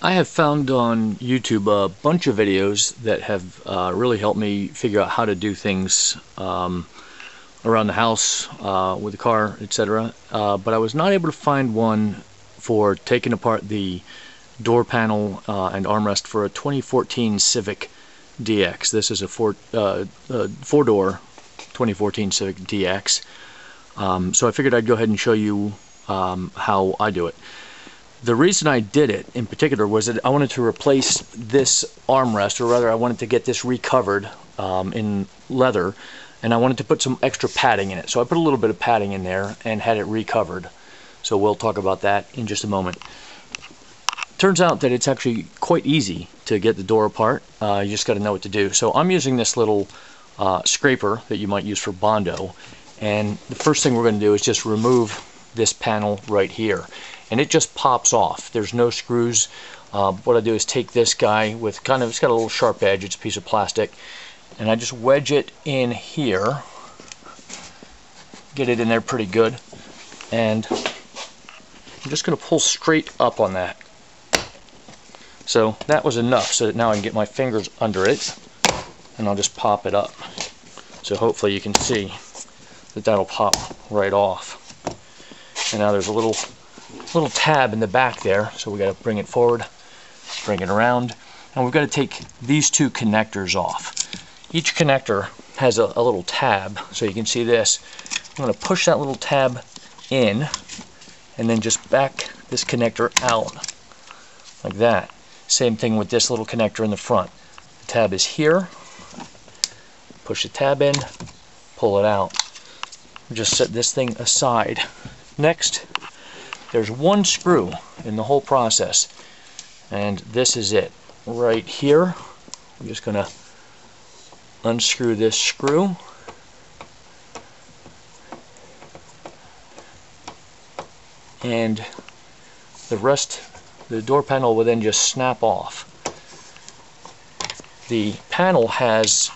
I have found on YouTube a bunch of videos that have really helped me figure out how to do things around the house, with the car, etc. But I was not able to find one for taking apart the door panel and armrest for a 2014 Civic DX. This is a four-door 2014 Civic DX. So I figured I'd go ahead and show you how I do it. The reason I did it in particular was that I wanted to replace this armrest, or rather I wanted to get this recovered in leather, and I wanted to put some extra padding in it. So I put a little bit of padding in there and had it recovered. So we'll talk about that in just a moment. Turns out that it's actually quite easy to get the door apart. You just got to know what to do. So I'm using this little scraper that you might use for Bondo, and the first thing we're going to do is just remove this panel right here. And it just pops off. There's no screws. What I do is take this guy with it's got a little sharp edge, it's a piece of plastic, and I just wedge it in here, get it in there pretty good, and I'm just going to pull straight up on that. So that was enough, so that now I can get my fingers under it, and I'll just pop it up. So hopefully you can see that that'll pop right off. And now there's a little tab in the back there, so we got to bring it forward, bring it around, and we've got to take these two connectors off. Each connector has a little tab, so you can see this. I'm going to push that little tab in and then just back this connector out like that. Same thing with this little connector in the front. The tab is here, push the tab in, pull it out. Just set this thing aside. Next, there's one screw in the whole process, and this is it right here. I'm just going to unscrew this screw, and the rest, the door panel will then just snap off. The panel has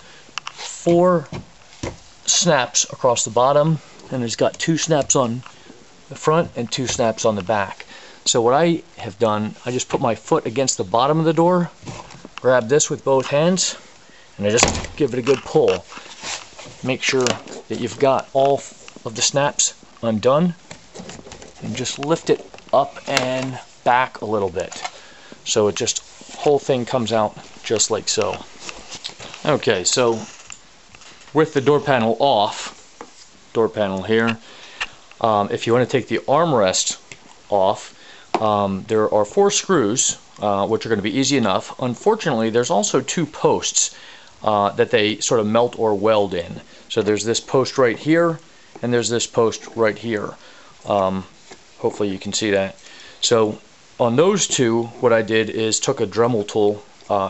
4 snaps across the bottom, and it's got 2 snaps on the front and 2 snaps on the back. So what I have done, I just put my foot against the bottom of the door, grab this with both hands, and I just give it a good pull. Make sure that you've got all of the snaps undone, and just lift it up and back a little bit, so it just whole thing comes out just like so. Okay, so with the door panel off, door panel here, if you want to take the armrest off, there are 4 screws, which are going to be easy enough. Unfortunately, there's also 2 posts that they sort of melt or weld in. So there's this post right here, and there's this post right here. Hopefully you can see that. So on those 2, what I did is took a Dremel tool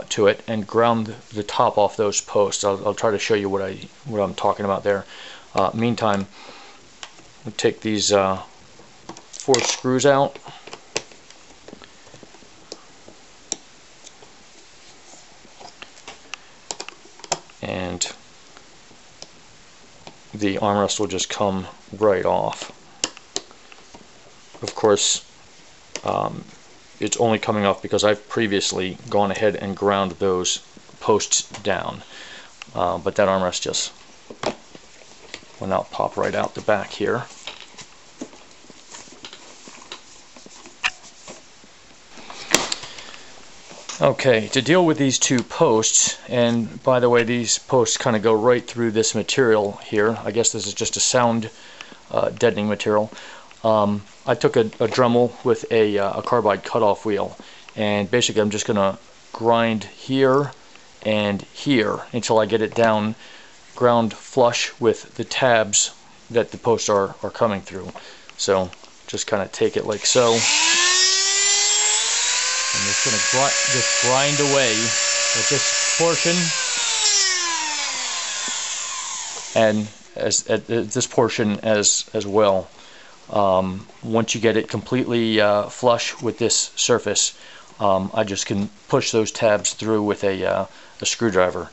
to it and ground the top off those posts. I'll try to show you what I'm talking about there. Meantime, we'll take these 4 screws out. And the armrest will just come right off. Of course, it's only coming off because I've previously gone ahead and ground those posts down. But that armrest just will now pop right out the back here. Okay, to deal with these 2 posts, and by the way, these posts kind of go right through this material here. I guess this is just a sound deadening material. I took a Dremel with a carbide cutoff wheel, and basically I'm just going to grind here and here until I get it down ground flush with the tabs that the posts are coming through. So just kind of take it like so. I'm just going to grind away at this portion, and at this portion as well. Once you get it completely flush with this surface, I just can push those tabs through with a screwdriver.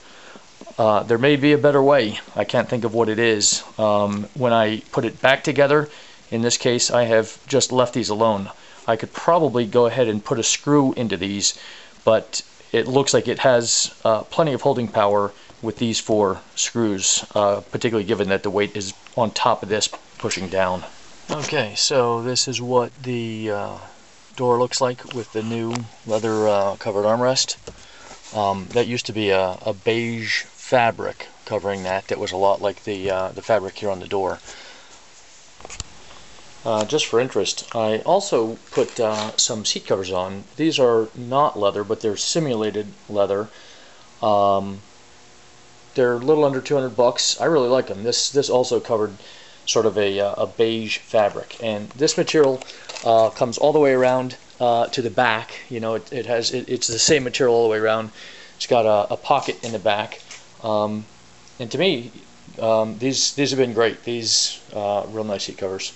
There may be a better way. I can't think of what it is. When I put it back together, in this case I have just left these alone. I could probably go ahead and put a screw into these, but it looks like it has plenty of holding power with these 4 screws, particularly given that the weight is on top of this pushing down. Okay, so this is what the door looks like with the new leather covered armrest. That used to be a beige fabric covering that was a lot like the fabric here on the door. Just for interest, I also put some seat covers on. These are not leather, but they're simulated leather. They're a little under 200 bucks. I really like them. This also covered sort of a beige fabric, and this material comes all the way around to the back. You know, it's the same material all the way around. It's got a pocket in the back, and to me, these have been great. These real nice seat covers.